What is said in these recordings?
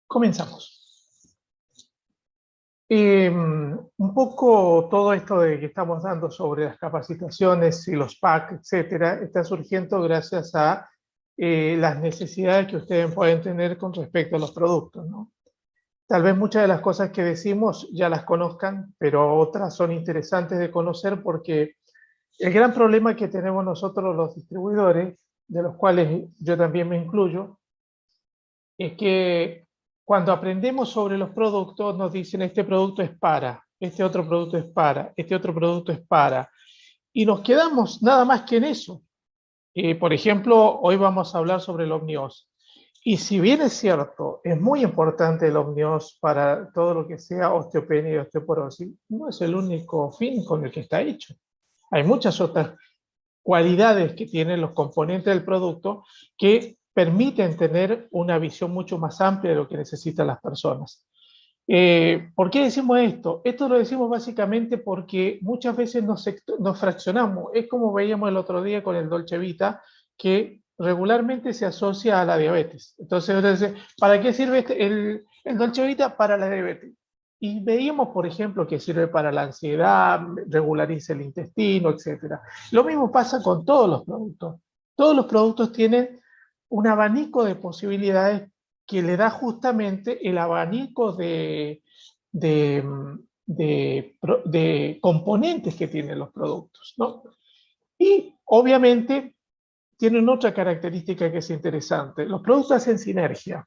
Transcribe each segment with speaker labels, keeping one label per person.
Speaker 1: Comenzamos. Un poco todo esto de que estamos dando sobre las capacitaciones y los PAC, etcétera, está surgiendo gracias a las necesidades que ustedes pueden tener con respecto a los productos, ¿no? Tal vez muchas de las cosas que decimos ya las conozcan, pero otras son interesantes de conocer porque el gran problema que tenemos nosotros los distribuidores, de los cuales yo también me incluyo, es que cuando aprendemos sobre los productos nos dicen este producto es para, este otro producto es para, este otro producto es para, y nos quedamos nada más que en eso. Por ejemplo, hoy vamos a hablar sobre el Omnios. Y si bien es cierto, es muy importante el Omnios para todo lo que sea osteopenia y osteoporosis, no es el único fin con el que está hecho. Hay muchas otras cualidades que tienen los componentes del producto que permiten tener una visión mucho más amplia de lo que necesitan las personas. ¿Por qué decimos esto? Esto lo decimos básicamente porque muchas veces nos fraccionamos. Es como veíamos el otro día con el Dolce Vita, que regularmente se asocia a la diabetes. Entonces, ¿para qué sirve el Dolce Vita? Para la diabetes. Y veíamos, por ejemplo, que sirve para la ansiedad, regulariza el intestino, etc. Lo mismo pasa con todos los productos. Todos los productos tienen un abanico de posibilidades que le da justamente el abanico de componentes que tienen los productos, ¿no? Y obviamente tienen otra característica que es interesante. Los productos hacen sinergia.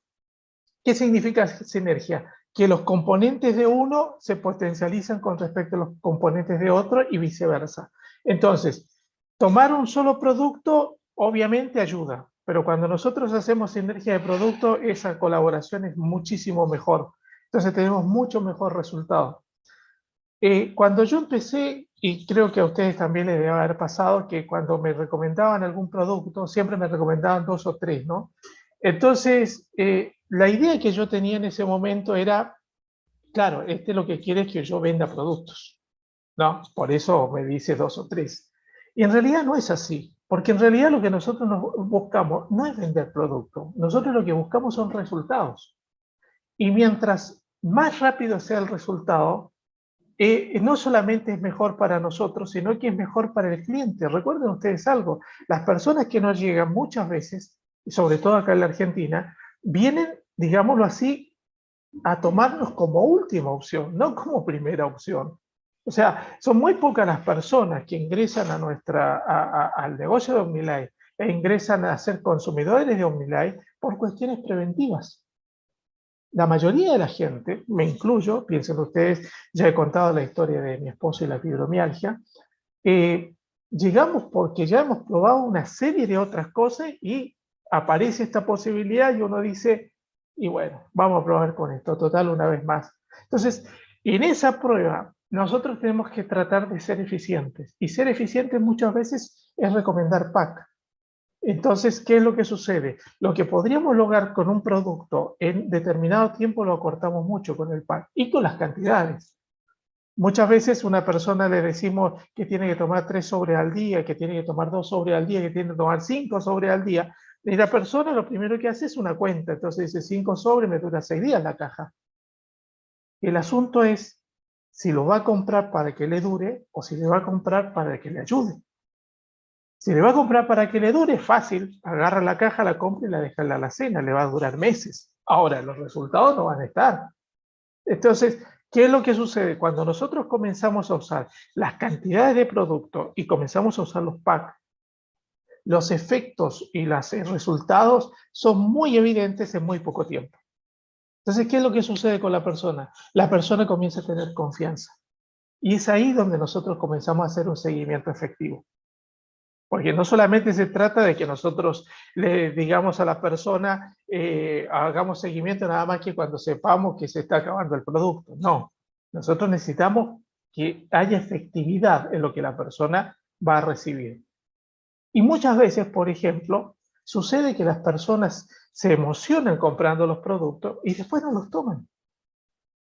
Speaker 1: ¿Qué significa sinergia? Que los componentes de uno se potencializan con respecto a los componentes de otro y viceversa. Entonces, tomar un solo producto obviamente ayuda, pero cuando nosotros hacemos sinergia de producto, esa colaboración es muchísimo mejor. Entonces tenemos mucho mejor resultado. Cuando yo empecé, y creo que a ustedes también les debe haber pasado, que cuando me recomendaban algún producto, siempre me recomendaban 2 o 3, ¿no? Entonces, la idea que yo tenía en ese momento era, claro, este lo que quiere es que yo venda productos, ¿no? Por eso me dice 2 o 3. Y en realidad no es así, porque en realidad lo que nosotros buscamos no es vender producto, nosotros lo que buscamos son resultados. Y mientras más rápido sea el resultado, no solamente es mejor para nosotros, sino que es mejor para el cliente. Recuerden ustedes algo, las personas que nos llegan muchas veces, y sobre todo acá en la Argentina, vienen, digámoslo así, a tomarnos como última opción, no como primera opción. O sea, son muy pocas las personas que ingresan al negocio de OmniLife e ingresan a ser consumidores de OmniLife por cuestiones preventivas. La mayoría de la gente, me incluyo, piensen ustedes, ya he contado la historia de mi esposo y la fibromialgia, llegamos porque ya hemos probado una serie de otras cosas y aparece esta posibilidad y uno dice, y bueno, vamos a probar con esto, total, una vez más. Entonces, en esa prueba, nosotros tenemos que tratar de ser eficientes. Y ser eficientes muchas veces es recomendar PAC. Entonces, ¿qué es lo que sucede? Lo que podríamos lograr con un producto en determinado tiempo lo acortamos mucho con el PAC y con las cantidades. Muchas veces a una persona le decimos que tiene que tomar 3 sobres al día, que tiene que tomar 2 sobres al día, que tiene que tomar 5 sobres al día. Y la persona lo primero que hace es una cuenta. Entonces dice 5 sobres me dura 6 días la caja. El asunto es si lo va a comprar para que le dure o si le va a comprar para que le ayude. Si le va a comprar para que le dure, fácil. Agarra la caja, la compra y la deja en la alacena. Le va a durar meses. Ahora, los resultados no van a estar. Entonces, ¿qué es lo que sucede? Cuando nosotros comenzamos a usar las cantidades de productos y comenzamos a usar los packs, los efectos y los resultados son muy evidentes en muy poco tiempo. Entonces, ¿qué es lo que sucede con la persona? La persona comienza a tener confianza. Y es ahí donde nosotros comenzamos a hacer un seguimiento efectivo. Porque no solamente se trata de que nosotros le digamos a la persona, hagamos seguimiento nada más que cuando sepamos que se está acabando el producto. No, nosotros necesitamos que haya efectividad en lo que la persona va a recibir. Y muchas veces, por ejemplo, sucede que las personas se emocionan comprando los productos y después no los toman.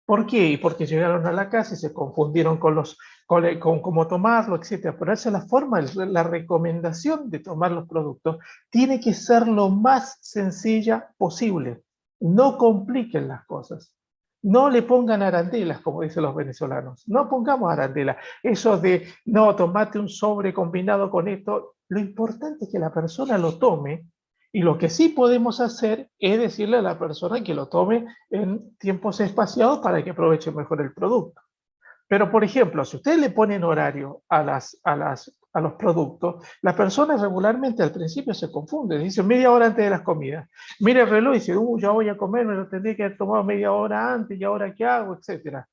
Speaker 1: ¿Por qué? Porque llegaron a la casa y se confundieron con cómo tomarlo, etc. Pero esa es la forma, la recomendación de tomar los productos tiene que ser lo más sencilla posible. No compliquen las cosas. No le pongan arandelas, como dicen los venezolanos. No pongamos arandelas. Eso de, no, tomate un sobre combinado con esto. Lo importante es que la persona lo tome, y lo que sí podemos hacer es decirle a la persona que lo tome en tiempos espaciados para que aproveche mejor el producto. Pero, por ejemplo, si ustedes le ponen horario a los productos, las personas regularmente al principio se confunden. Dicen media hora antes de las comidas. Mira el reloj y dice, ya voy a comer, me lo tendré que haber tomado media hora antes, ¿y ahora qué hago? Etcétera.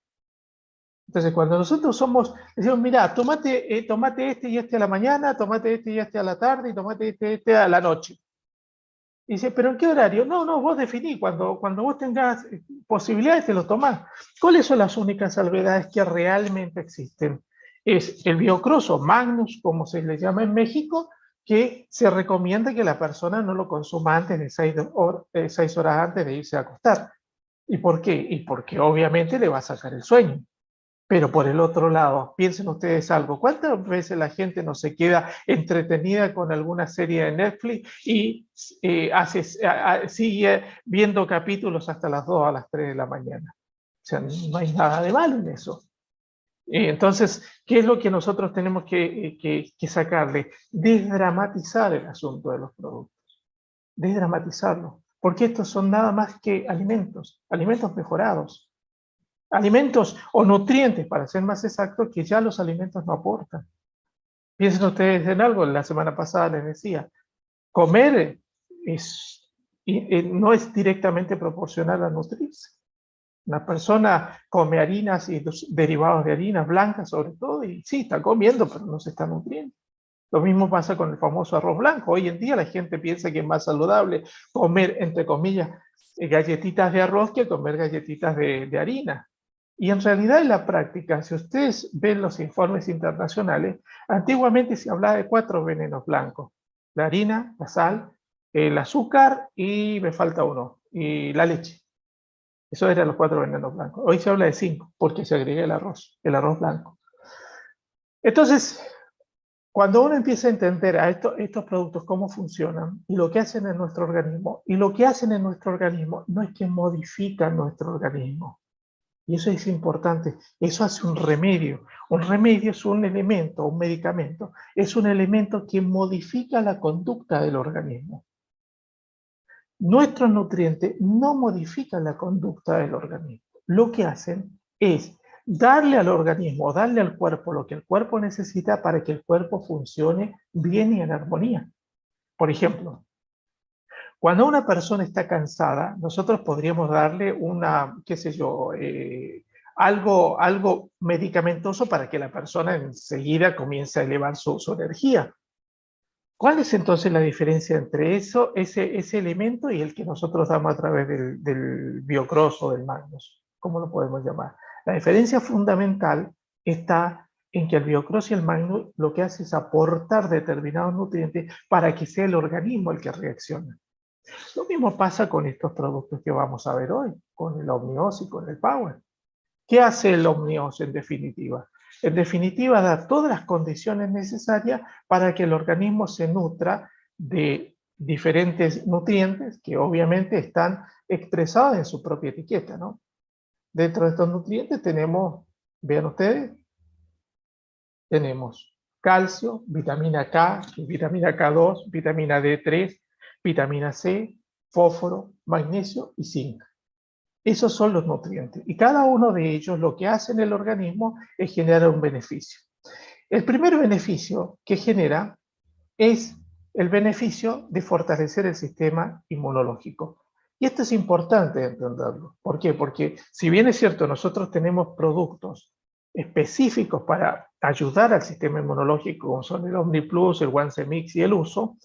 Speaker 1: Entonces, cuando nosotros decimos, mira, tomate este y este a la mañana, tomate este y este a la tarde, y tomate este y este a la noche. Y dice, ¿pero en qué horario? No, vos definí, cuando vos tengas posibilidades te lo tomás. ¿Cuáles son las únicas salvedades que realmente existen? Es el Biocross o Magnus, como se le llama en México, que se recomienda que la persona no lo consuma antes de 6 horas antes de irse a acostar. ¿Y por qué? Y porque obviamente le va a sacar el sueño. Pero por el otro lado, piensen ustedes algo, ¿cuántas veces la gente no se queda entretenida con alguna serie de Netflix y sigue viendo capítulos hasta las 2 a las 3 de la mañana? O sea, no hay nada de malo en eso. Entonces, ¿qué es lo que nosotros tenemos que sacarle? Desdramatizar el asunto de los productos. Desdramatizarlo. Porque estos son nada más que alimentos mejorados. Alimentos o nutrientes, para ser más exactos, que ya los alimentos no aportan. Piensen ustedes en algo, la semana pasada les decía, comer no es directamente proporcional a nutrirse. Una persona come harinas y derivados de harinas blancas sobre todo, y sí, está comiendo, pero no se está nutriendo. Lo mismo pasa con el famoso arroz blanco. Hoy en día la gente piensa que es más saludable comer, entre comillas, galletitas de arroz que comer galletitas de harina. Y en realidad en la práctica, si ustedes ven los informes internacionales, antiguamente se hablaba de 4 venenos blancos: la harina, la sal, el azúcar y me falta uno, y la leche. Esos eran los 4 venenos blancos. Hoy se habla de 5 porque se agrega el arroz blanco. Entonces, cuando uno empieza a entender a estos productos cómo funcionan y lo que hacen en nuestro organismo, y lo que hacen en nuestro organismo no es que modifican nuestro organismo. Y eso es importante, eso hace un remedio. Un remedio es un elemento, un medicamento, es un elemento que modifica la conducta del organismo. Nuestros nutrientes no modifican la conducta del organismo. Lo que hacen es darle al organismo, darle al cuerpo lo que el cuerpo necesita para que el cuerpo funcione bien y en armonía. Por ejemplo, cuando una persona está cansada, nosotros podríamos darle algo medicamentoso para que la persona enseguida comience a elevar su energía. ¿Cuál es entonces la diferencia entre ese elemento y el que nosotros damos a través del Biocross o del Magnus? ¿Cómo lo podemos llamar? La diferencia fundamental está en que el Biocross y el Magnus lo que hace es aportar determinados nutrientes para que sea el organismo el que reaccione. Lo mismo pasa con estos productos que vamos a ver hoy, con el Omnios y con el Power. ¿Qué hace el Omnios en definitiva? En definitiva, da todas las condiciones necesarias para que el organismo se nutra de diferentes nutrientes que obviamente están expresados en su propia etiqueta, ¿no? Dentro de estos nutrientes tenemos, vean ustedes, tenemos calcio, vitamina K, vitamina K2, vitamina D3, vitamina C, fósforo, magnesio y zinc. Esos son los nutrientes. Y cada uno de ellos lo que hace en el organismo es generar un beneficio. El primer beneficio que genera es el beneficio de fortalecer el sistema inmunológico. Y esto es importante entenderlo. ¿Por qué? Porque si bien es cierto, nosotros tenemos productos específicos para ayudar al sistema inmunológico, como son el OmniPlus, el OneCemix y el Uso,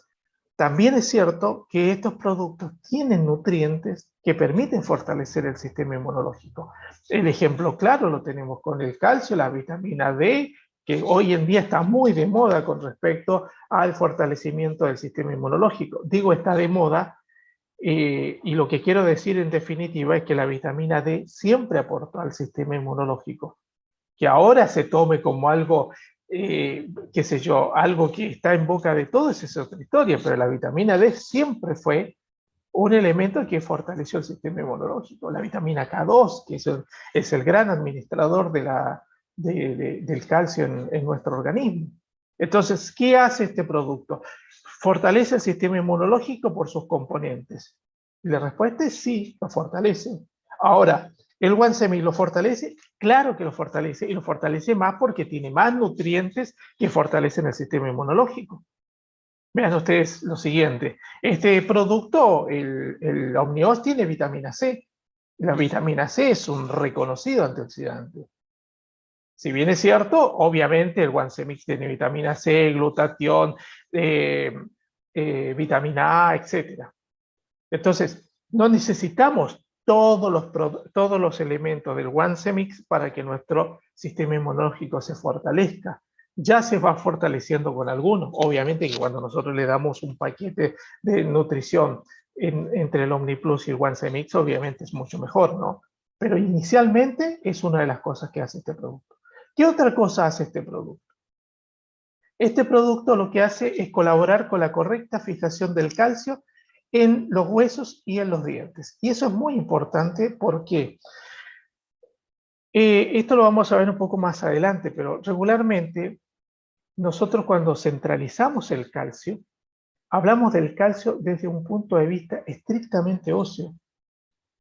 Speaker 1: también es cierto que estos productos tienen nutrientes que permiten fortalecer el sistema inmunológico. El ejemplo claro lo tenemos con el calcio, la vitamina D, que hoy en día está muy de moda con respecto al fortalecimiento del sistema inmunológico. Digo está de moda, y lo que quiero decir en definitiva es que la vitamina D siempre aportó al sistema inmunológico. Que ahora se tome como algo, qué sé yo, algo que está en boca de todos, es otra historia, pero la vitamina D siempre fue un elemento que fortaleció el sistema inmunológico. La vitamina K2, que es el gran administrador del calcio en nuestro organismo. Entonces, ¿qué hace este producto? ¿Fortalece el sistema inmunológico por sus componentes? Y la respuesta es sí, lo fortalece. Ahora, ¿el One-Semi lo fortalece? Claro que lo fortalece, y lo fortalece más porque tiene más nutrientes que fortalecen el sistema inmunológico. Vean ustedes lo siguiente. Este producto, el Omnios, tiene vitamina C. La vitamina C es un reconocido antioxidante. Si bien es cierto, obviamente el One-Semix tiene vitamina C, glutatión, vitamina A, etc. Entonces, no necesitamos todos los elementos del One-Semix para que nuestro sistema inmunológico se fortalezca. Ya se va fortaleciendo con algunos. Obviamente que cuando nosotros le damos un paquete de nutrición entre el OmniPlus y el One-Semix, obviamente es mucho mejor, ¿no? Pero inicialmente es una de las cosas que hace este producto. ¿Qué otra cosa hace este producto? Este producto lo que hace es colaborar con la correcta fijación del calcio en los huesos y en los dientes. Y eso es muy importante porque esto lo vamos a ver un poco más adelante, pero regularmente nosotros cuando centralizamos el calcio, hablamos del calcio desde un punto de vista estrictamente óseo,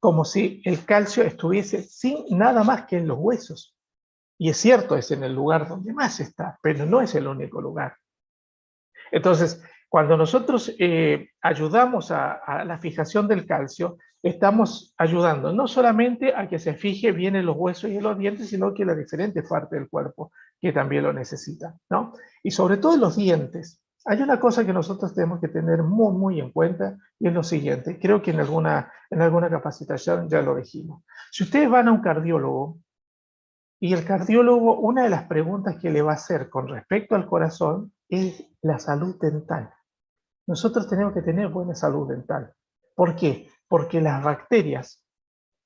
Speaker 1: como si el calcio estuviese sin nada más que en los huesos. Y es cierto, es en el lugar donde más está, pero no es el único lugar. Entonces, cuando nosotros ayudamos a la fijación del calcio, estamos ayudando no solamente a que se fije bien en los huesos y en los dientes, sino que en las diferentes partes del cuerpo que también lo necesitan, ¿no? Y sobre todo en los dientes. Hay una cosa que nosotros tenemos que tener muy, muy en cuenta, y es lo siguiente. Creo que en alguna capacitación ya lo dijimos. Si ustedes van a un cardiólogo, y el cardiólogo, una de las preguntas que le va a hacer con respecto al corazón es la salud dental. Nosotros tenemos que tener buena salud dental. ¿Por qué? Porque las bacterias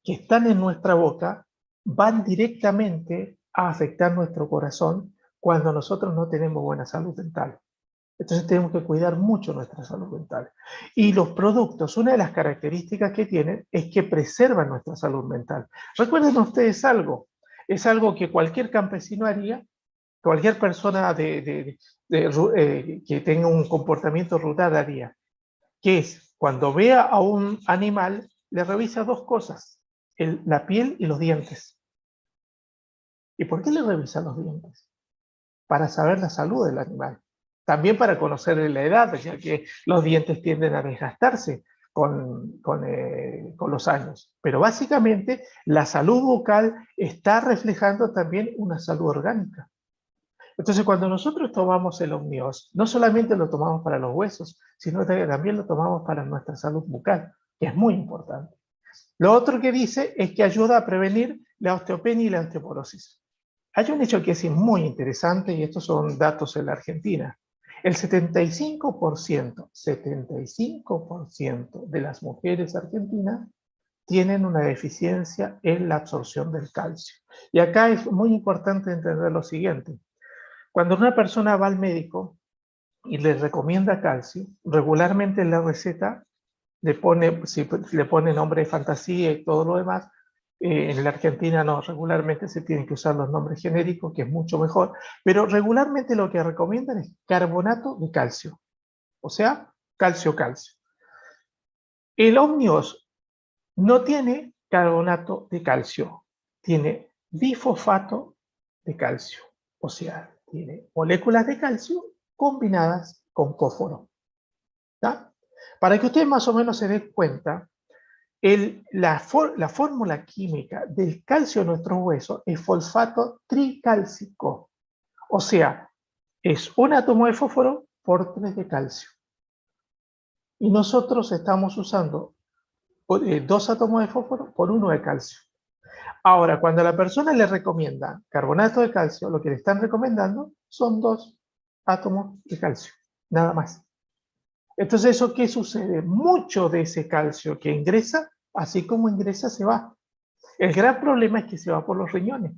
Speaker 1: que están en nuestra boca van directamente a afectar nuestro corazón cuando nosotros no tenemos buena salud dental. Entonces tenemos que cuidar mucho nuestra salud dental. Y los productos, una de las características que tienen es que preservan nuestra salud mental. Recuerden ustedes algo, es algo que cualquier campesino haría, cualquier persona que tenga un comportamiento rural haría, que es cuando vea a un animal, le revisa dos cosas, la piel y los dientes. ¿Y por qué le revisa los dientes? Para saber la salud del animal. También para conocer la edad, ya que los dientes tienden a desgastarse con los años. Pero básicamente la salud bucal está reflejando también una salud orgánica. Entonces cuando nosotros tomamos el Omnios, no solamente lo tomamos para los huesos, sino que también lo tomamos para nuestra salud bucal, que es muy importante. Lo otro que dice es que ayuda a prevenir la osteopenia y la osteoporosis. Hay un hecho que es muy interesante, y estos son datos en la Argentina. El 75% de las mujeres argentinas tienen una deficiencia en la absorción del calcio. Y acá es muy importante entender lo siguiente. Cuando una persona va al médico y le recomienda calcio, regularmente en la receta le pone nombre de fantasía y todo lo demás. En la Argentina no, regularmente se tienen que usar los nombres genéricos, que es mucho mejor, pero regularmente lo que recomiendan es carbonato de calcio, o sea, calcio-calcio. El Omnios no tiene carbonato de calcio, tiene bifosfato de calcio, o sea, tiene moléculas de calcio combinadas con fósforo. ¿Tá? Para que ustedes más o menos se den cuenta, la fórmula química del calcio en nuestros huesos es fosfato tricálcico. O sea, es un átomo de fósforo por 3 de calcio. Y nosotros estamos usando 2 átomos de fósforo por 1 de calcio. Ahora, cuando a la persona le recomienda carbonato de calcio, lo que le están recomendando son 2 átomos de calcio, nada más. Entonces, ¿eso qué sucede? Mucho de ese calcio que ingresa, así como ingresa, se va. El gran problema es que se va por los riñones.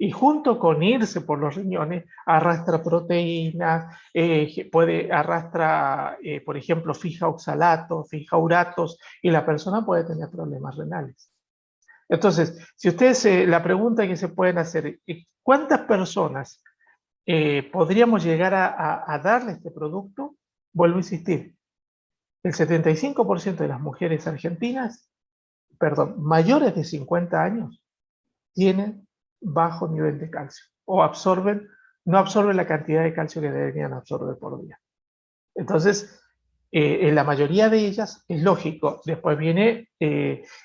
Speaker 1: Y junto con irse por los riñones, arrastra proteínas, arrastra, por ejemplo, fija oxalatos, fija uratos, y la persona puede tener problemas renales. Entonces, si ustedes, la pregunta que se pueden hacer, ¿cuántas personas podríamos llegar a darle este producto? Vuelvo a insistir, el 75% de las mujeres argentinas, perdón, mayores de 50 años, tienen bajo nivel de calcio o no absorben la cantidad de calcio que deberían absorber por día. Entonces, en la mayoría de ellas es lógico. Después viene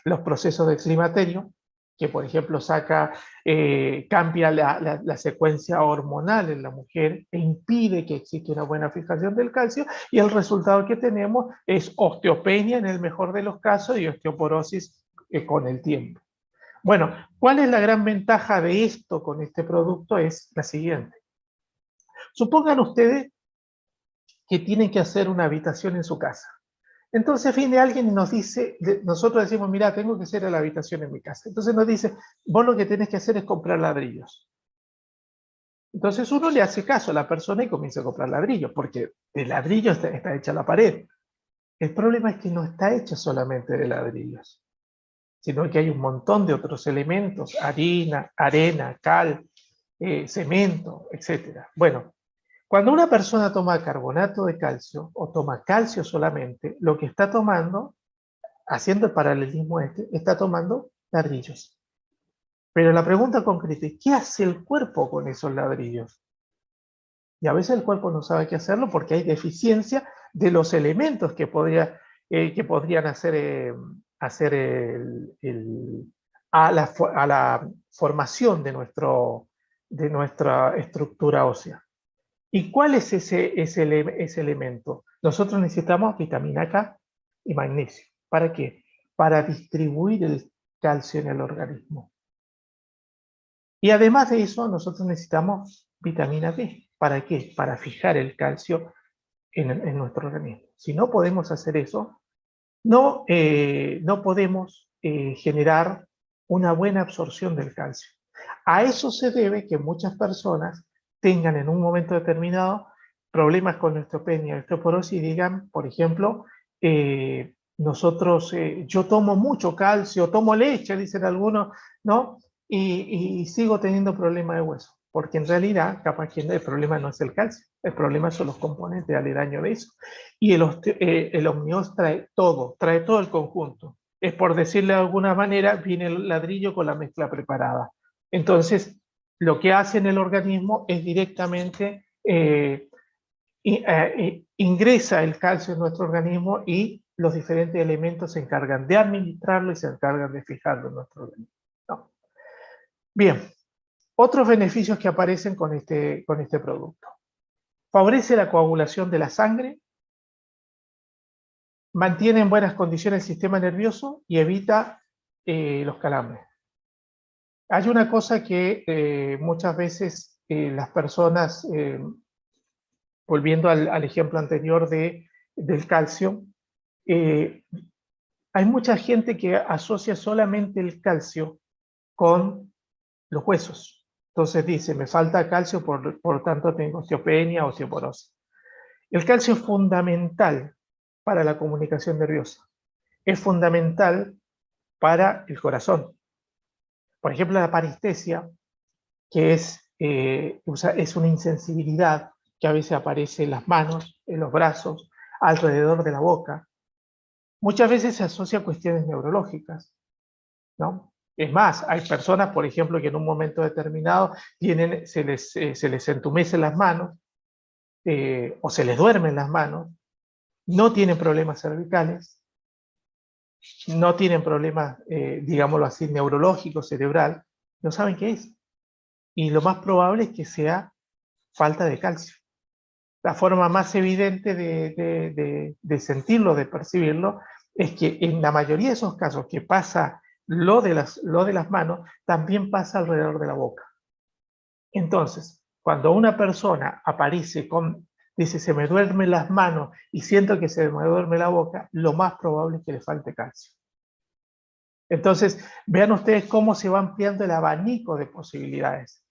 Speaker 1: los procesos de climaterio, que por ejemplo cambia la secuencia hormonal en la mujer e impide que exista una buena fijación del calcio, y el resultado que tenemos es osteopenia en el mejor de los casos y osteoporosis con el tiempo. Bueno, ¿cuál es la gran ventaja de esto con este producto? Es la siguiente. Supongan ustedes que tienen que hacer una habitación en su casa. Entonces viene alguien y nos dice, nosotros decimos, mira, tengo que hacer la habitación en mi casa. Entonces nos dice, vos lo que tenés que hacer es comprar ladrillos. Entonces uno le hace caso a la persona y comienza a comprar ladrillos, porque el ladrillo está hecha la pared. El problema es que no está hecha solamente de ladrillos, sino que hay un montón de otros elementos, harina, arena, cal, cemento, etc. Bueno, cuando una persona toma carbonato de calcio o toma calcio solamente, lo que está tomando, haciendo el paralelismo está tomando ladrillos. Pero la pregunta concreta es, ¿qué hace el cuerpo con esos ladrillos? Y a veces el cuerpo no sabe qué hacerlo porque hay deficiencia de los elementos que podrían hacer a la formación de nuestra estructura ósea. ¿Y cuál es ese elemento? Nosotros necesitamos vitamina K y magnesio. ¿Para qué? Para distribuir el calcio en el organismo. Y además de eso, nosotros necesitamos vitamina D. ¿Para qué? Para fijar el calcio en nuestro organismo. Si no podemos hacer eso, no podemos generar una buena absorción del calcio. A eso se debe que muchas personas tengan en un momento determinado problemas con osteopenia, osteoporosis, y digan, por ejemplo, yo tomo mucho calcio, tomo leche, dicen algunos, ¿no? Y sigo teniendo problemas de hueso, porque en realidad capaz que el problema no es el calcio, el problema son los componentes aledaños de eso. Y el Omnios trae todo el conjunto. Es, por decirle de alguna manera, viene el ladrillo con la mezcla preparada. Entonces, lo que hace en el organismo es directamente ingresa el calcio en nuestro organismo, y los diferentes elementos se encargan de administrarlo y se encargan de fijarlo en nuestro organismo, ¿no? Bien, otros beneficios que aparecen con este producto. Favorece la coagulación de la sangre, mantiene en buenas condiciones el sistema nervioso y evita los calambres. Hay una cosa que muchas veces las personas, volviendo al ejemplo anterior del calcio, hay mucha gente que asocia solamente el calcio con los huesos. Entonces dice, me falta calcio, por tanto tengo osteopenia o osteoporosis. El calcio es fundamental para la comunicación nerviosa. Es fundamental para el corazón. Por ejemplo, la parestesia, que es una insensibilidad que a veces aparece en las manos, en los brazos, alrededor de la boca. Muchas veces se asocia a cuestiones neurológicas, ¿no? Es más, hay personas, por ejemplo, que en un momento determinado se les entumecen las manos, o se les duermen las manos, no tienen problemas cervicales, no tienen problemas, digámoslo así, neurológicos, cerebral, no saben qué es. Y lo más probable es que sea falta de calcio. La forma más evidente de sentirlo, de percibirlo, es que en la mayoría de esos casos que pasa lo de las manos, también pasa alrededor de la boca. Entonces, cuando una persona aparece dice, se me duermen las manos y siento que se me duerme la boca, lo más probable es que le falte calcio. Entonces, vean ustedes cómo se va ampliando el abanico de posibilidades.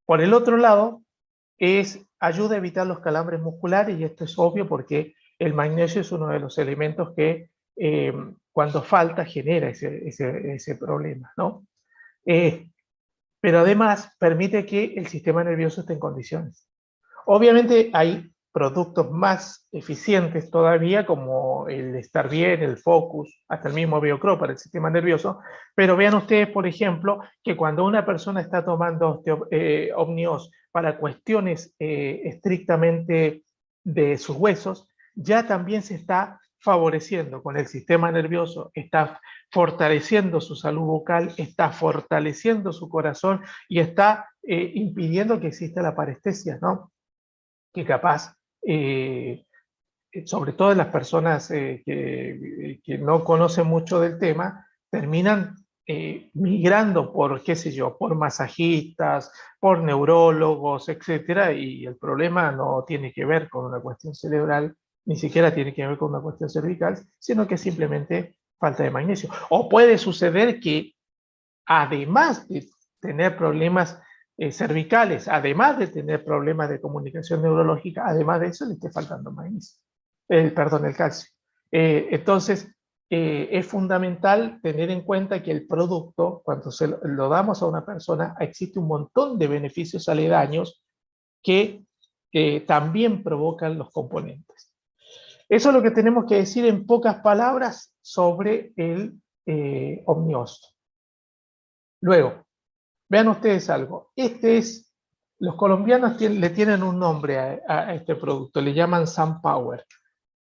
Speaker 1: Por el otro lado, ayuda a evitar los calambres musculares, y esto es obvio porque el magnesio es uno de los elementos que cuando falta genera ese problema, ¿no? Pero además permite que el sistema nervioso esté en condiciones. Obviamente hay productos más eficientes todavía, como el Estar Bien, el Focus, hasta el mismo Biocro para el sistema nervioso, pero vean ustedes, por ejemplo, que cuando una persona está tomando Omnios para cuestiones estrictamente de sus huesos, ya también se está favoreciendo con el sistema nervioso, está fortaleciendo su salud bucal, está fortaleciendo su corazón y está impidiendo que exista la parestesia, ¿no? Que capaz, sobre todo en las personas que no conocen mucho del tema, terminan migrando por, qué sé yo, por masajistas, por neurólogos, etcétera, y el problema no tiene que ver con una cuestión cerebral, ni siquiera tiene que ver con una cuestión cervical, sino que simplemente falta de magnesio. O puede suceder que, además de tener problemas cervicales, además de tener problemas de comunicación neurológica, además de eso le esté faltando magnesio, perdón, el calcio. Entonces, es fundamental tener en cuenta que el producto, cuando lo damos a una persona, existe un montón de beneficios aledaños que también provocan los componentes. Eso es lo que tenemos que decir en pocas palabras sobre el Omnios. Luego, vean ustedes algo. Los colombianos le tienen un nombre a este producto, le llaman SunPower,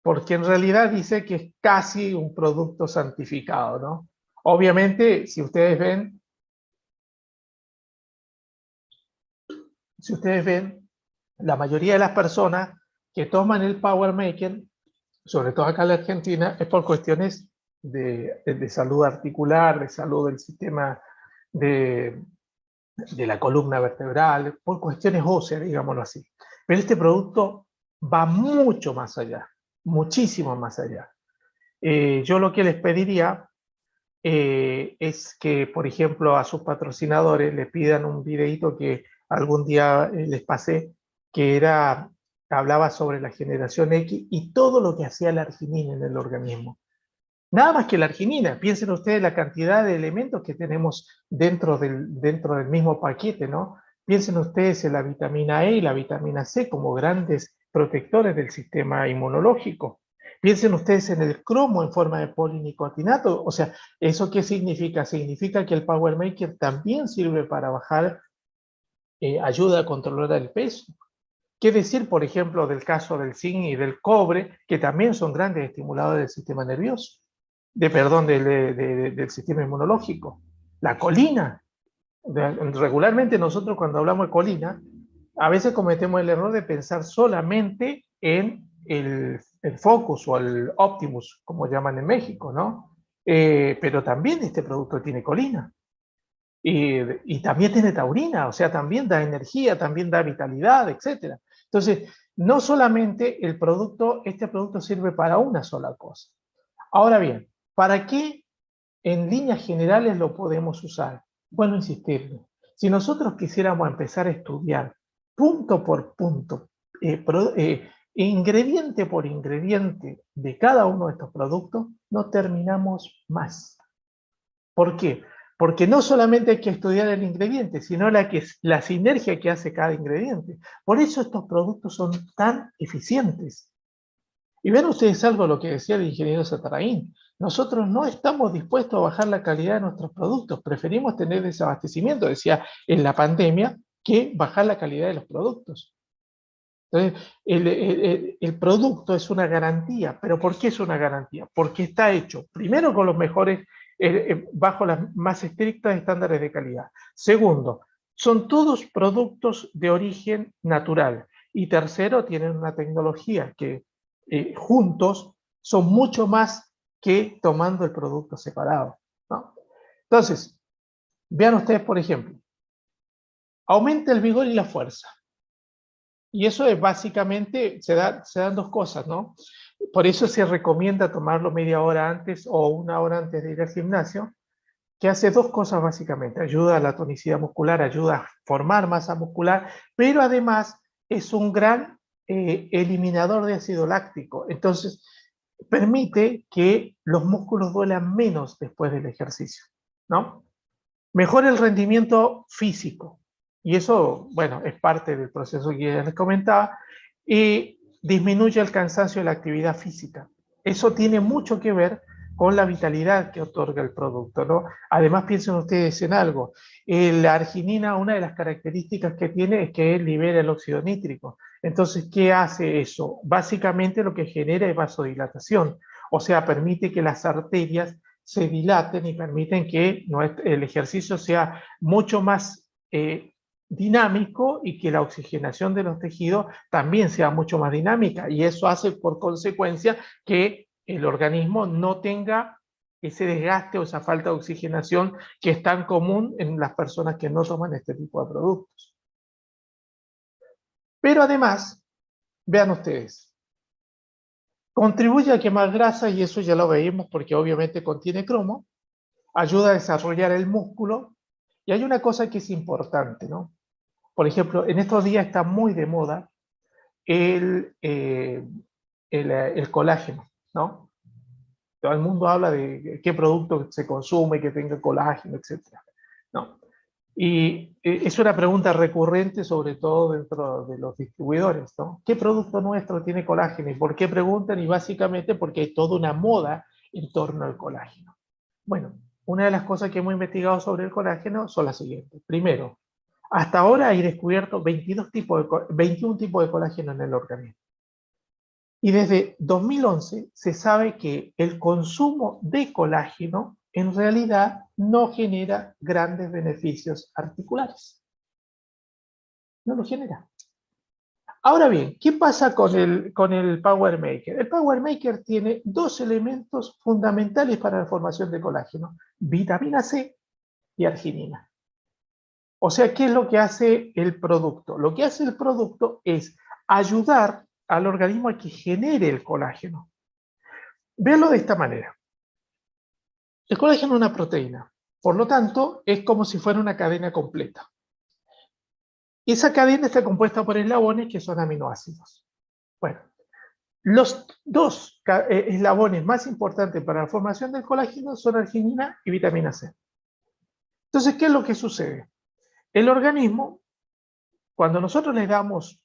Speaker 1: porque en realidad dice que es casi un producto santificado, ¿no? Obviamente, si ustedes ven, la mayoría de las personas que toman el Power Maker, sobre todo acá en la Argentina, es por cuestiones de salud articular, de salud del sistema de la columna vertebral, por cuestiones óseas, digámoslo así. Pero este producto va mucho más allá, muchísimo más allá. Yo lo que les pediría es que, por ejemplo, a sus patrocinadores le pidan un videito que algún día les pasé, que hablaba sobre la generación X y todo lo que hacía la arginina en el organismo. Nada más que la arginina. Piensen ustedes la cantidad de elementos que tenemos dentro del mismo paquete, ¿no? Piensen ustedes en la vitamina E y la vitamina C como grandes protectores del sistema inmunológico. Piensen ustedes en el cromo en forma de polinicotinato. O sea, ¿eso qué significa? Significa que el Power Maker también sirve para bajar, ayuda a controlar el peso. ¿Qué decir, por ejemplo, del caso del zinc y del cobre, que también son grandes estimuladores del sistema nervioso? Del sistema inmunológico. La colina. Regularmente nosotros cuando hablamos de colina, a veces cometemos el error de pensar solamente en el Focus o el Optimus, como llaman en México, ¿no? Pero también este producto tiene colina. Y también tiene taurina, o sea, también da energía, también da vitalidad, etc. Entonces, no solamente este producto sirve para una sola cosa. Ahora bien, ¿para qué en líneas generales lo podemos usar? Bueno, insistirlo. Si nosotros quisiéramos empezar a estudiar punto por punto, ingrediente por ingrediente de cada uno de estos productos, no terminamos más. ¿Por qué? Porque no solamente hay que estudiar el ingrediente, sino la sinergia que hace cada ingrediente. Por eso estos productos son tan eficientes. Y ven ustedes algo lo que decía el ingeniero Zatarain. Nosotros no estamos dispuestos a bajar la calidad de nuestros productos. Preferimos tener desabastecimiento, decía en la pandemia, que bajar la calidad de los productos. Entonces, el producto es una garantía. ¿Pero por qué es una garantía? Porque está hecho, primero, con los mejores, bajo las más estrictas estándares de calidad. Segundo, son todos productos de origen natural. Y tercero, tienen una tecnología que juntos son mucho más que tomando el producto separado, ¿no? Entonces, vean ustedes, por ejemplo, aumenta el vigor y la fuerza. Y eso es básicamente, se dan dos cosas, ¿no? Por eso se recomienda tomarlo media hora antes o una hora antes de ir al gimnasio, que hace dos cosas básicamente. Ayuda a la tonicidad muscular, ayuda a formar masa muscular, pero además es un gran eliminador de ácido láctico. Entonces, permite que los músculos duelan menos después del ejercicio, ¿no? Mejora el rendimiento físico. Y eso, bueno, es parte del proceso que ya les comentaba. Y disminuye el cansancio de la actividad física. Eso tiene mucho que ver con la vitalidad que otorga el producto, ¿no? Además, piensen ustedes en algo. La arginina, una de las características que tiene es que libera el óxido nítrico. Entonces, ¿qué hace eso? Básicamente lo que genera es vasodilatación. O sea, permite que las arterias se dilaten y permiten que el ejercicio sea mucho más dinámico y que la oxigenación de los tejidos también sea mucho más dinámica. Y eso hace por consecuencia que el organismo no tenga ese desgaste o esa falta de oxigenación que es tan común en las personas que no toman este tipo de productos. Pero además, vean ustedes, contribuye a quemar grasa, y eso ya lo veíamos porque obviamente contiene cromo, ayuda a desarrollar el músculo, y hay una cosa que es importante, ¿no? Por ejemplo, en estos días está muy de moda el colágeno, ¿no? Todo el mundo habla de qué producto se consume, que tenga colágeno, etc. ¿No? Y es una pregunta recurrente, sobre todo dentro de los distribuidores, ¿no? ¿Qué producto nuestro tiene colágeno? ¿Y por qué preguntan? Y básicamente porque hay toda una moda en torno al colágeno. Bueno, una de las cosas que hemos investigado sobre el colágeno son las siguientes. Primero, hasta ahora hay descubierto 21 tipos de colágeno en el organismo. Y desde 2011 se sabe que el consumo de colágeno en realidad no genera grandes beneficios articulares. No lo genera. Ahora bien, ¿qué pasa con el Power Maker? El Power Maker tiene dos elementos fundamentales para la formación de colágeno: vitamina C y arginina. O sea, ¿qué es lo que hace el producto? Lo que hace el producto es ayudar al organismo a que genere el colágeno. Véanlo de esta manera. El colágeno es una proteína, por lo tanto, es como si fuera una cadena completa. Esa cadena está compuesta por eslabones que son aminoácidos. Bueno, los dos eslabones más importantes para la formación del colágeno son arginina y vitamina C. Entonces, ¿qué es lo que sucede? El organismo, cuando nosotros le damos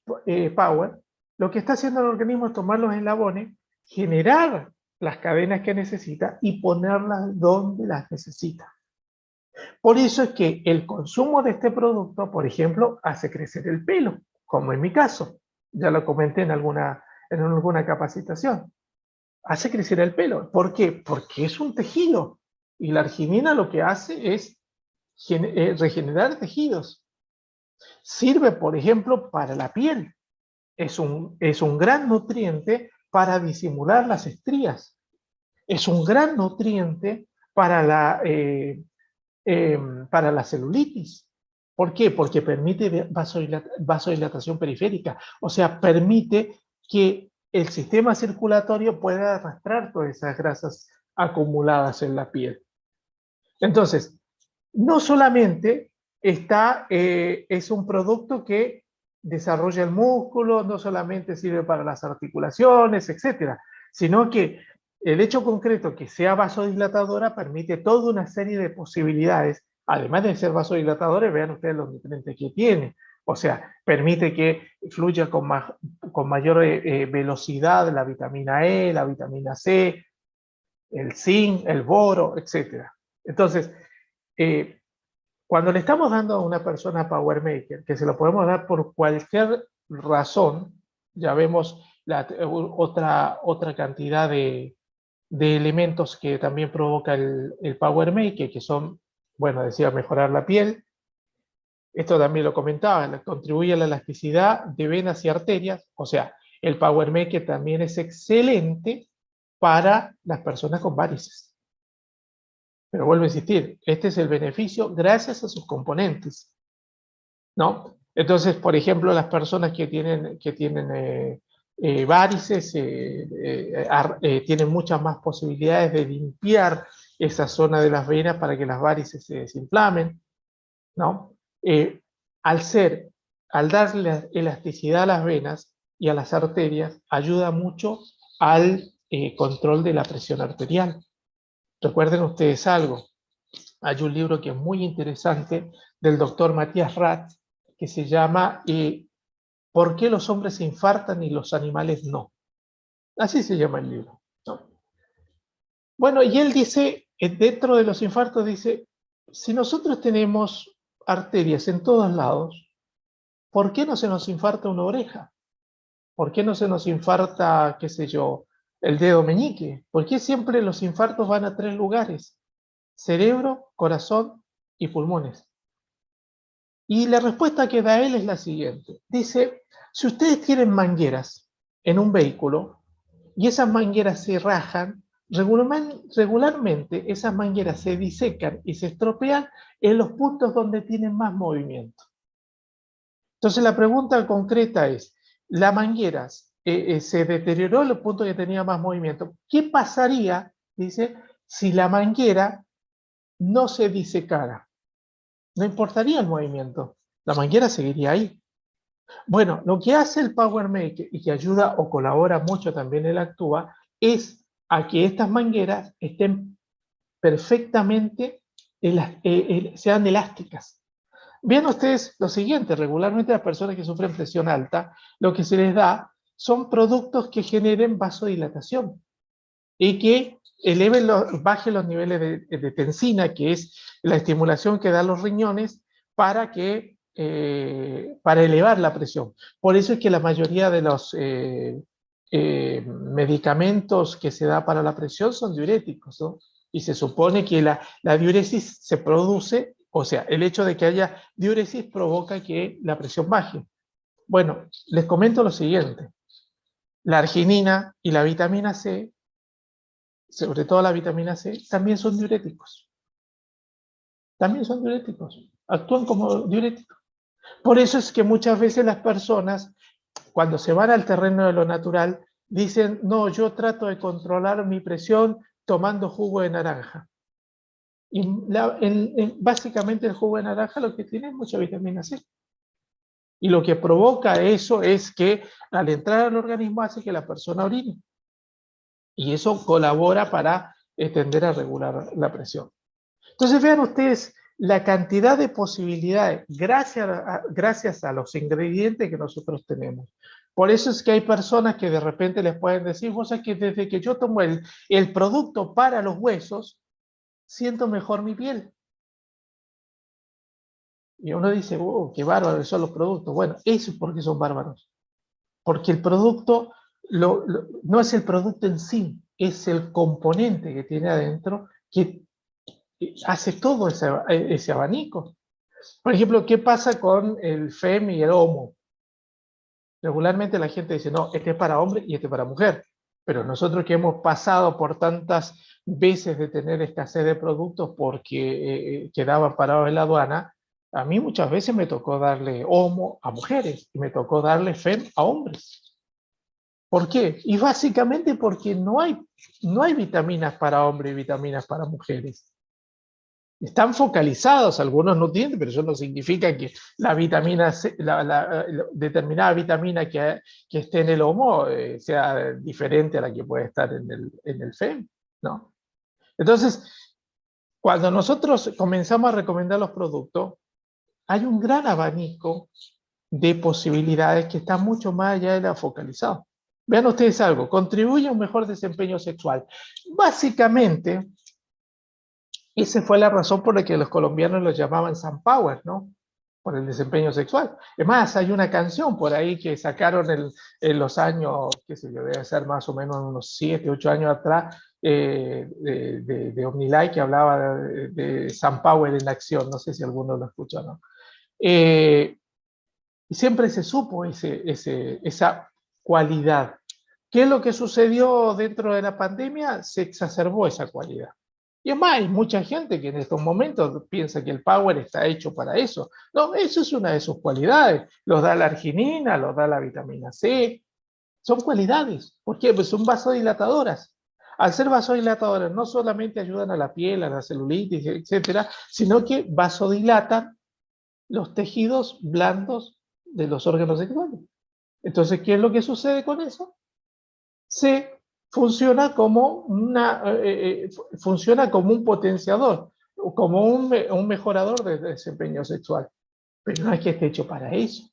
Speaker 1: power, lo que está haciendo el organismo es tomar los eslabones, generar las cadenas que necesita y ponerlas donde las necesita. Por eso es que el consumo de este producto, por ejemplo, hace crecer el pelo, como en mi caso. Ya lo comenté en alguna capacitación. Hace crecer el pelo. ¿Por qué? Porque es un tejido. Y la arginina lo que hace es regenerar tejidos. Sirve, por ejemplo, para la piel. Es un gran nutriente para disimular las estrías. Es un gran nutriente para la celulitis. ¿Por qué? Porque permite vasodilatación periférica. O sea, permite que el sistema circulatorio pueda arrastrar todas esas grasas acumuladas en la piel. Entonces, no solamente es un producto que desarrolla el músculo, no solamente sirve para las articulaciones, etcétera, sino que el hecho concreto que sea vasodilatadora permite toda una serie de posibilidades. Además de ser vasodilatadores, vean ustedes los nutrientes que tiene. O sea, permite que fluya con mayor velocidad la vitamina E, la vitamina C, el zinc, el boro, etc. Entonces, cuando le estamos dando a una persona Power Maker, que se lo podemos dar por cualquier razón, ya vemos otra cantidad de elementos que también provoca el Power Maker, que son, bueno, decía, mejorar la piel. Esto también lo comentaba, contribuye a la elasticidad de venas y arterias. O sea, el Power Maker también es excelente para las personas con varices. Pero vuelvo a insistir, este es el beneficio gracias a sus componentes, ¿no? Entonces, por ejemplo, las personas que tienen varices tienen muchas más posibilidades de limpiar esa zona de las venas para que las varices se desinflamen, ¿no? Al darle elasticidad a las venas y a las arterias, ayuda mucho al control de la presión arterial. Recuerden ustedes algo, hay un libro que es muy interesante del doctor Matías Rath, que se llama ¿Por qué los hombres se infartan y los animales no? Así se llama el libro, ¿no? Bueno, y él dice, dentro de los infartos, dice, si nosotros tenemos arterias en todos lados, ¿por qué no se nos infarta una oreja? ¿Por qué no se nos infarta, qué sé yo, el dedo meñique? ¿Por qué siempre los infartos van a 3 lugares? Cerebro, corazón y pulmones. Y la respuesta que da él es la siguiente. Dice, si ustedes tienen mangueras en un vehículo y esas mangueras se rajan, regularmente esas mangueras se disecan y se estropean en los puntos donde tienen más movimiento. Entonces la pregunta concreta es, la manguera se deterioró en los puntos que tenía más movimiento. ¿Qué pasaría, dice, si la manguera no se disecara? No importaría el movimiento, la manguera seguiría ahí. Bueno, lo que hace el Power Make y que ayuda o colabora mucho también el Actúa es a que estas mangueras estén perfectamente, sean elásticas. Vean ustedes lo siguiente, regularmente las personas que sufren presión alta, lo que se les da son productos que generen vasodilatación y que bajen los niveles de tensina, que es la estimulación que dan los riñones para elevar la presión. Por eso es que la mayoría de los medicamentos que se da para la presión son diuréticos, ¿no? Y se supone que la diuresis se produce, o sea, el hecho de que haya diuresis provoca que la presión baje. Bueno, les comento lo siguiente. La arginina y la vitamina C, sobre todo la vitamina C, también son diuréticos. También son diuréticos. Actúan como diuréticos. Por eso es que muchas veces las personas, cuando se van al terreno de lo natural, dicen, no, yo trato de controlar mi presión tomando jugo de naranja. Y básicamente el jugo de naranja lo que tiene es mucha vitamina C. Y lo que provoca eso es que al entrar al organismo hace que la persona orine. Y eso colabora para tender a regular la presión. Entonces vean ustedes la cantidad de posibilidades gracias a los ingredientes que nosotros tenemos. Por eso es que hay personas que de repente les pueden decir, vos sabés que desde que yo tomo el producto para los huesos, siento mejor mi piel. Y uno dice, oh, qué bárbaros son los productos. Bueno, eso es porque son bárbaros. Porque el producto no es el producto en sí, es el componente que tiene adentro que hace todo ese abanico. Por ejemplo, ¿qué pasa con el FEM y el HOMO? Regularmente la gente dice, no, este es para hombre y este es para mujer. Pero nosotros que hemos pasado por tantas veces de tener escasez de productos porque quedaban parados en la aduana, a mí muchas veces me tocó darle HOMO a mujeres y me tocó darle FEM a hombres. ¿Por qué? Y básicamente porque no hay vitaminas para hombres y vitaminas para mujeres. Están focalizados algunos nutrientes, pero eso no significa que la vitamina C, determinada vitamina que esté en el HOMO sea diferente a la que puede estar en el FEM, ¿no? Entonces, cuando nosotros comenzamos a recomendar los productos, hay un gran abanico de posibilidades que están mucho más allá de la focalizada. Vean ustedes algo, contribuye a un mejor desempeño sexual. Básicamente, esa fue la razón por la que los colombianos los llamaban Sunpower, ¿no? Por el desempeño sexual. Es más, hay una canción por ahí que sacaron en los años, qué sé yo, debe ser más o menos unos 7, 8 años atrás, de Omnilay, que hablaba de Sunpower en acción. No sé si alguno lo escuchó, ¿no? Siempre se supo esa cualidad. ¿Qué es lo que sucedió dentro de la pandemia? Se exacerbó esa cualidad. Y es más, hay mucha gente que en estos momentos piensa que el Power está hecho para eso. No, eso es una de sus cualidades. Los da la arginina, los da la vitamina C. Son cualidades. ¿Por qué? Pues son vasodilatadoras. Al ser vasodilatadores no solamente ayudan a la piel, a la celulitis, etcétera, sino que vasodilatan los tejidos blandos de los órganos sexuales. Entonces, ¿qué es lo que sucede con eso? Funciona como funciona como un potenciador, como un mejorador del desempeño sexual. Pero no es que esté hecho para eso.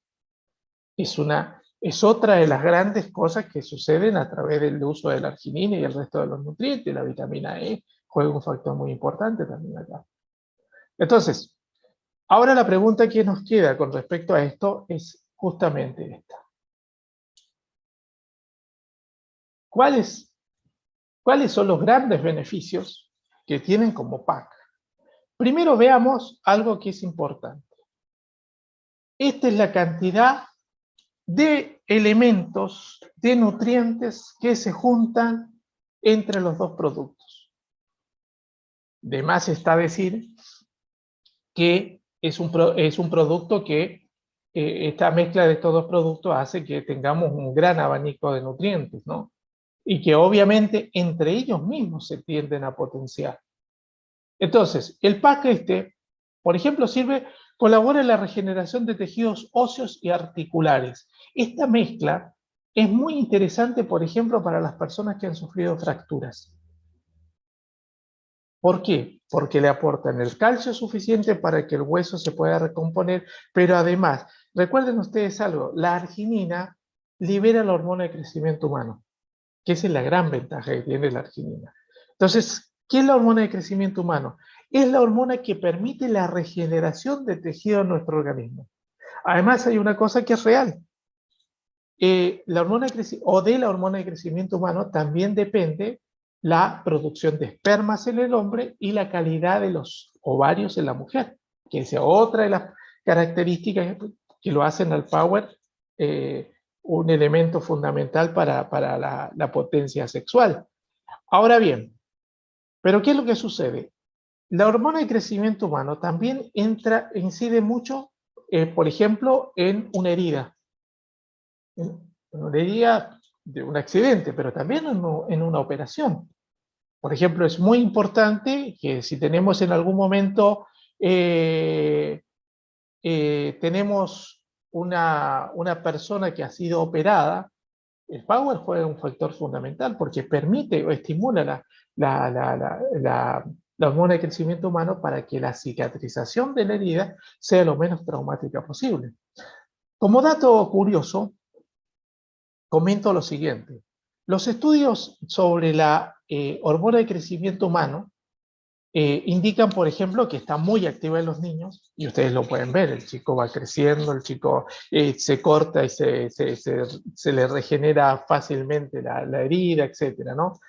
Speaker 1: Es otra de las grandes cosas que suceden a través del uso de la arginina y el resto de los nutrientes. La vitamina E juega un factor muy importante también acá. Entonces, ahora la pregunta que nos queda con respecto a esto es justamente esta. ¿Cuáles son los grandes beneficios que tienen como PAC? Primero veamos algo que es importante. Esta es la cantidad de elementos, de nutrientes que se juntan entre los dos productos. De más está decir que es un producto que esta mezcla de estos dos productos hace que tengamos un gran abanico de nutrientes, ¿no? Y que obviamente entre ellos mismos se tienden a potenciar. Entonces, el PAC por ejemplo, colabora en la regeneración de tejidos óseos y articulares. Esta mezcla es muy interesante, por ejemplo, para las personas que han sufrido fracturas. ¿Por qué? Porque le aportan el calcio suficiente para que el hueso se pueda recomponer, pero además, recuerden ustedes algo, la arginina libera la hormona de crecimiento humano, que esa es la gran ventaja que tiene la arginina. Entonces, ¿qué es la hormona de crecimiento humano? Es la hormona que permite la regeneración de tejido en nuestro organismo. Además, hay una cosa que es real. De la hormona de crecimiento humano también depende la producción de espermas en el hombre y la calidad de los ovarios en la mujer, que es otra de las características que lo hacen al power un elemento fundamental para la potencia sexual. Ahora bien, ¿pero qué es lo que sucede? La hormona de crecimiento humano también incide mucho, por ejemplo, en una herida. En una herida de un accidente, pero también en una operación. Por ejemplo, es muy importante que si tenemos en algún momento, tenemos una persona que ha sido operada, el power juega un factor fundamental porque permite o estimula la hormona de crecimiento humano para que la cicatrización de la herida sea lo menos traumática posible. Como dato curioso, comento lo siguiente. Los estudios sobre la hormona de crecimiento humano indican, por ejemplo, que está muy activa en los niños, y ustedes lo pueden ver, el chico va creciendo, el chico se corta y se le regenera fácilmente la herida, etc., ¿no?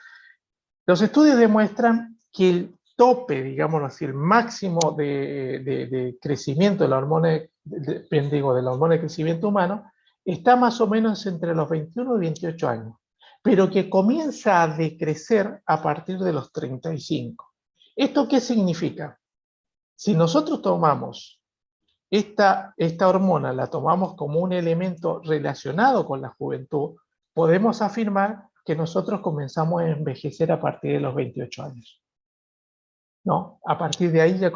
Speaker 1: Los estudios demuestran que el tope, digámoslo así, el máximo de crecimiento de la hormona de crecimiento humano está más o menos entre los 21 y 28 años, pero que comienza a decrecer a partir de los 35. ¿Esto qué significa? Si nosotros tomamos esta hormona, la tomamos como un elemento relacionado con la juventud, podemos afirmar que nosotros comenzamos a envejecer a partir de los 28 años. ¿No? A partir de ahí ya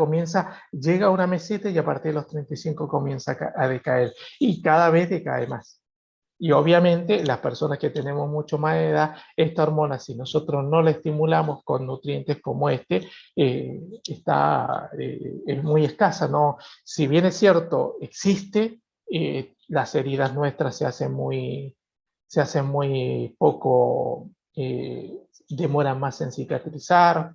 Speaker 1: llega a una meseta y a partir de los 35 comienza a decaer. Y cada vez decae más. Y obviamente las personas que tenemos mucho más edad, esta hormona, si nosotros no la estimulamos con nutrientes como es muy escasa, ¿no? Si bien es cierto, existe, las heridas nuestras se hacen muy poco, demoran más en cicatrizar.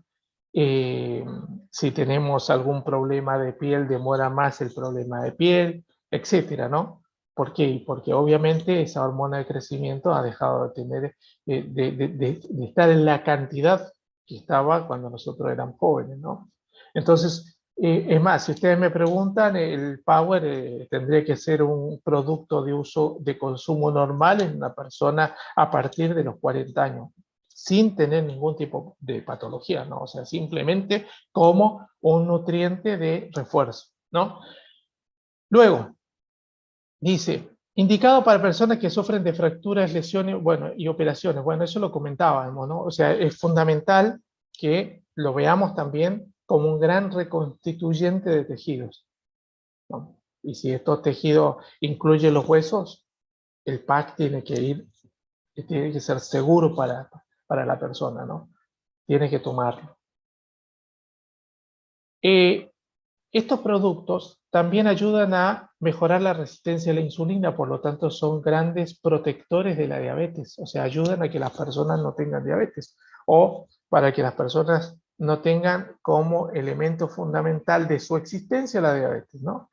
Speaker 1: Si tenemos algún problema de piel, demora más el problema de piel, etcétera, ¿no? ¿Por qué? Porque obviamente esa hormona de crecimiento ha dejado de tener, de estar en la cantidad que estaba cuando nosotros éramos jóvenes, ¿no? Entonces, es más, si ustedes me preguntan, el Power tendría que ser un producto de consumo normal en una persona a partir de los 40 años, sin tener ningún tipo de patología, ¿no? O sea, simplemente como un nutriente de refuerzo, ¿no? Luego, dice, Indicado para personas que sufren de fracturas, lesiones, bueno, y operaciones. Bueno, eso lo comentábamos, ¿no? O sea, es fundamental que lo veamos también como un gran reconstituyente de tejidos, ¿no? Y si estos tejidos incluyen los huesos, el pack tiene que ser seguro para la persona, ¿no? Tiene que tomarlo. Estos productos también ayudan a mejorar la resistencia a la insulina, por lo tanto son grandes protectores de la diabetes, o sea, ayudan a que las personas no tengan diabetes, o para que las personas no tengan como elemento fundamental de su existencia la diabetes, ¿no?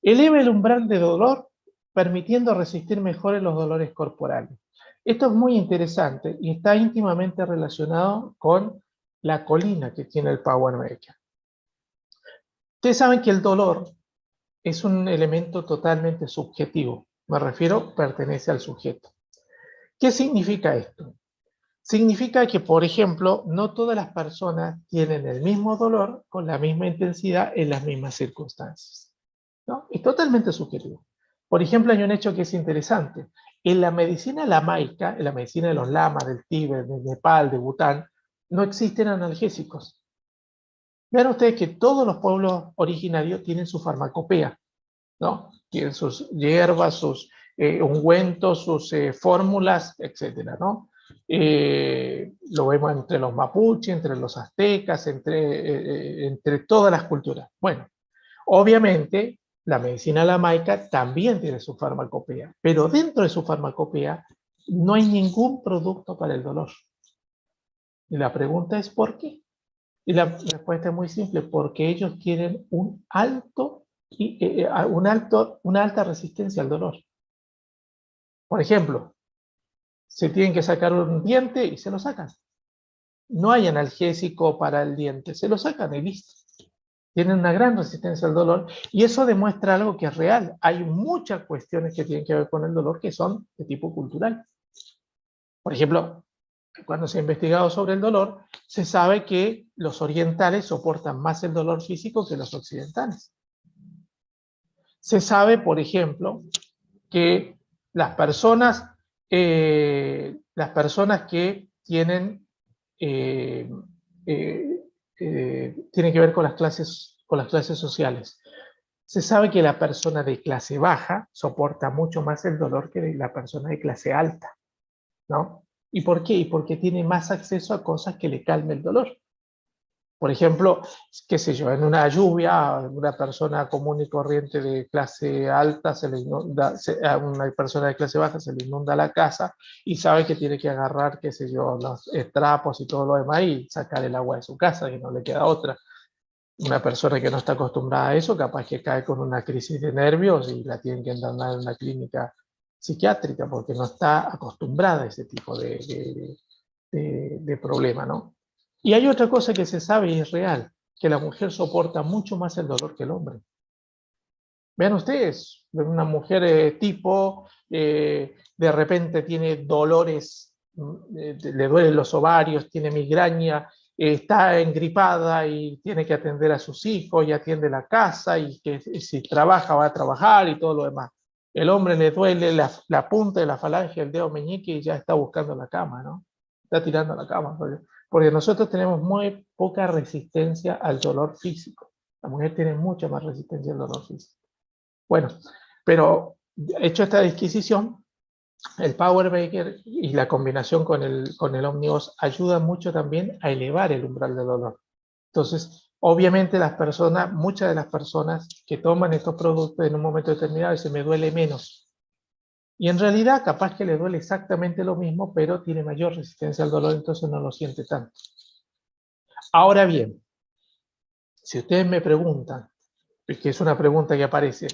Speaker 1: Eleva el umbral de dolor, permitiendo resistir mejor los dolores corporales. Esto es muy interesante y está íntimamente relacionado con la colina que tiene el Power Maker. Ustedes saben que el dolor es un elemento totalmente subjetivo. Me refiero, pertenece al sujeto. ¿Qué significa esto? Significa que, por ejemplo, no todas las personas tienen el mismo dolor con la misma intensidad en las mismas circunstancias, ¿no? Es totalmente subjetivo. Por ejemplo, hay un hecho que es interesante. En la medicina lamaica, en la medicina de los lamas, del Tíbet, de Nepal, de Bután, no existen analgésicos. Vean ustedes que todos los pueblos originarios tienen su farmacopea, ¿no? Tienen sus hierbas, sus ungüentos, sus fórmulas, etcétera, ¿no? Lo vemos entre los mapuches, entre los aztecas, entre todas las culturas. Bueno, obviamente la medicina lamaica también tiene su farmacopea, pero dentro de su farmacopea no hay ningún producto para el dolor. Y la pregunta es ¿por qué? Y la respuesta es muy simple, porque ellos quieren una alta resistencia al dolor. Por ejemplo, se tienen que sacar un diente y se lo sacan. No hay analgésico para el diente, se lo sacan y listo. Tienen una gran resistencia al dolor y eso demuestra algo que es real. Hay muchas cuestiones que tienen que ver con el dolor que son de tipo cultural. Por ejemplo, cuando se ha investigado sobre el dolor, se sabe que los orientales soportan más el dolor físico que los occidentales. Se sabe, por ejemplo, que las personas que tienen, tienen que ver con las clases sociales. Se sabe que la persona de clase baja soporta mucho más el dolor que la persona de clase alta, ¿no? ¿Y por qué? Porque tiene más acceso a cosas que le calmen el dolor. Por ejemplo, qué sé yo, en una lluvia, una persona común y corriente de clase alta, a una persona de clase baja se le inunda la casa y sabe que tiene que agarrar, qué sé yo, los trapos y todo lo demás y sacar el agua de su casa, y no le queda otra. Una persona que no está acostumbrada a eso, capaz que cae con una crisis de nervios y la tienen que internar en una clínica psiquiátrica porque no está acostumbrada a ese tipo de problema, ¿no? Y hay otra cosa que se sabe y es real, que la mujer soporta mucho más el dolor que el hombre. Vean ustedes, una mujer de repente tiene dolores, le duelen los ovarios, tiene migraña, está engripada y tiene que atender a sus hijos y atiende la casa y que si trabaja va a trabajar y todo lo demás. El hombre le duele la punta de la falange del dedo meñique y ya está buscando la cama, ¿no? Está tirando la cama. Porque nosotros tenemos muy poca resistencia al dolor físico. La mujer tiene mucha más resistencia al dolor físico. Bueno, pero hecho esta disquisición, el Power Maker y la combinación con el Omnivos ayuda mucho también a elevar el umbral del dolor. Entonces, obviamente muchas de las personas que toman estos productos en un momento determinado dicen, me duele menos. Y en realidad capaz que le duele exactamente lo mismo, pero tiene mayor resistencia al dolor, entonces no lo siente tanto. Ahora bien, si ustedes me preguntan, que es una pregunta que aparece,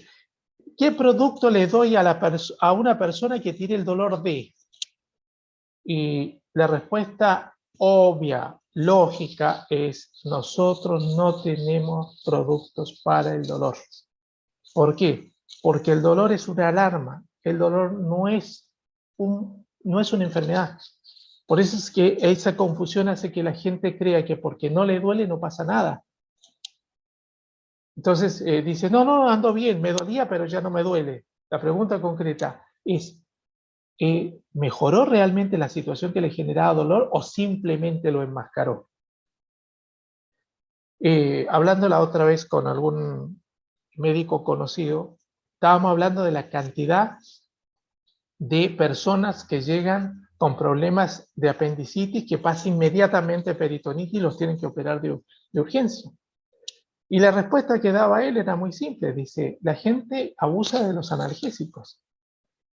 Speaker 1: ¿qué producto le doy a una persona que tiene el dolor de? Y la respuesta obvia, lógica, es nosotros no tenemos productos para el dolor. ¿Por qué? Porque el dolor es una alarma. El dolor no es una enfermedad. Por eso es que esa confusión hace que la gente crea que porque no le duele no pasa nada. Entonces dice, no, ando bien, me dolía, pero ya no me duele. La pregunta concreta es, ¿mejoró realmente la situación que le generaba dolor o simplemente lo enmascaró? Hablando la otra vez con algún médico conocido, estábamos hablando de la cantidad de personas que llegan con problemas de apendicitis que pasa inmediatamente peritonitis y los tienen que operar de urgencia. Y la respuesta que daba él era muy simple, dice, la gente abusa de los analgésicos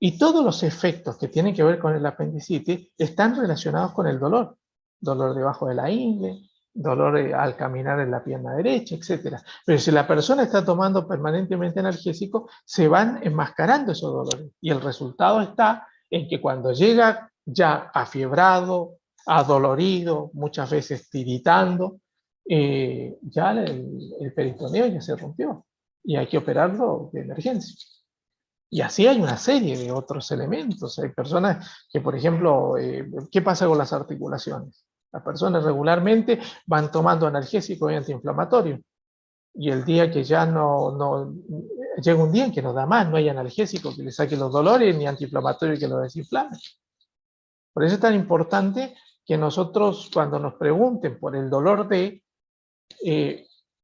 Speaker 1: y todos los efectos que tienen que ver con el apendicitis están relacionados con el dolor. Dolor debajo de la ingle, dolor al caminar en la pierna derecha, etc. Pero si la persona está tomando permanentemente analgésico, se van enmascarando esos dolores. Y el resultado está en que cuando llega ya afiebrado, adolorido, muchas veces tiritando, ya el peritoneo ya se rompió y hay que operarlo de emergencia. Y así hay una serie de otros elementos. Hay personas que, por ejemplo, ¿qué pasa con las articulaciones? Las personas regularmente van tomando analgésicos y antiinflamatorios. Y el día que ya llega un día en que no da más, no hay analgésico que le saque los dolores ni antiinflamatorio que lo desinflame. Por eso es tan importante que nosotros, cuando nos pregunten por el dolor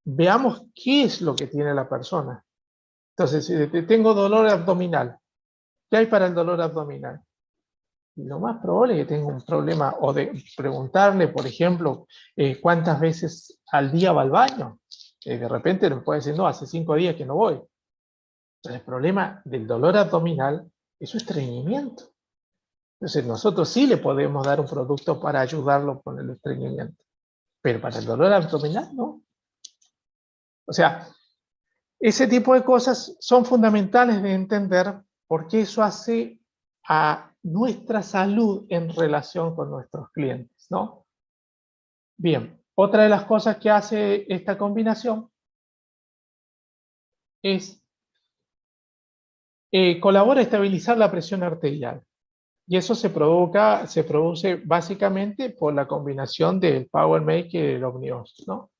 Speaker 1: veamos qué es lo que tiene la persona. Entonces, si tengo dolor abdominal, ¿qué hay para el dolor abdominal? Y lo más probable es que tenga un problema, o de preguntarle, por ejemplo, cuántas veces al día va al baño. De repente nos puede decir, no, hace 5 días que no voy. Entonces, el problema del dolor abdominal es su estreñimiento. Entonces, nosotros sí le podemos dar un producto para ayudarlo con el estreñimiento. Pero para el dolor abdominal, no. O sea, ese tipo de cosas son fundamentales de entender porque eso hace a nuestra salud en relación con nuestros clientes, ¿no? Bien, otra de las cosas que hace esta combinación es colabora a estabilizar la presión arterial. Y eso se produce básicamente por la combinación del Power Make y del Omnios, ¿no?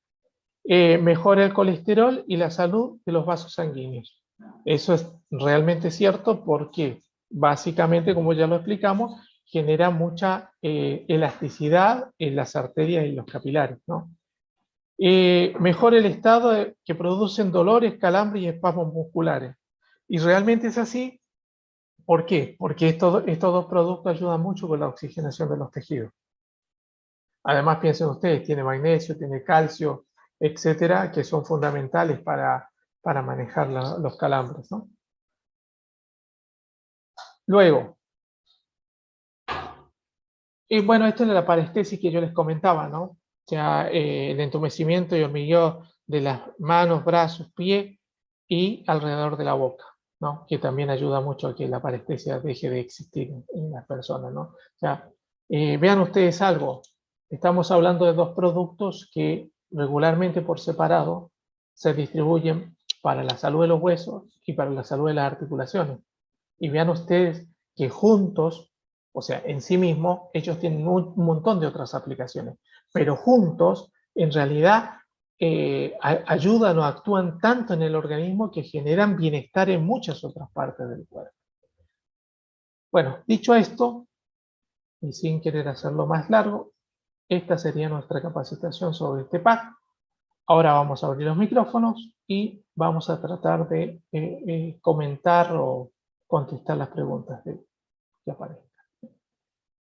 Speaker 1: Mejora el colesterol y la salud de los vasos sanguíneos. Eso es realmente cierto porque básicamente, como ya lo explicamos, genera mucha elasticidad en las arterias y los capilares, ¿no? Mejora el estado que producen dolores, calambres y espasmos musculares. Y realmente es así. ¿Por qué? Porque estos dos productos ayudan mucho con la oxigenación de los tejidos. Además, piensen ustedes, tiene magnesio, tiene calcio, etcétera, que son fundamentales para manejar los calambres, ¿no? Luego, y bueno, esto es la parestesis que yo les comentaba, ¿no? O sea, el entumecimiento y hormigueo de las manos, brazos, pies y alrededor de la boca, ¿no? Que también ayuda mucho a que la parestesia deje de existir en las personas, ¿no? O sea, vean ustedes algo, estamos hablando de dos productos que regularmente por separado se distribuyen para la salud de los huesos y para la salud de las articulaciones. Y vean ustedes que juntos, o sea, en sí mismos, ellos tienen un montón de otras aplicaciones, pero juntos, en realidad, ayudan o actúan tanto en el organismo que generan bienestar en muchas otras partes del cuerpo. Bueno, dicho esto, y sin querer hacerlo más largo, esta sería nuestra capacitación sobre este pack. Ahora vamos a abrir los micrófonos y vamos a tratar de comentar o contestar las preguntas que aparecen.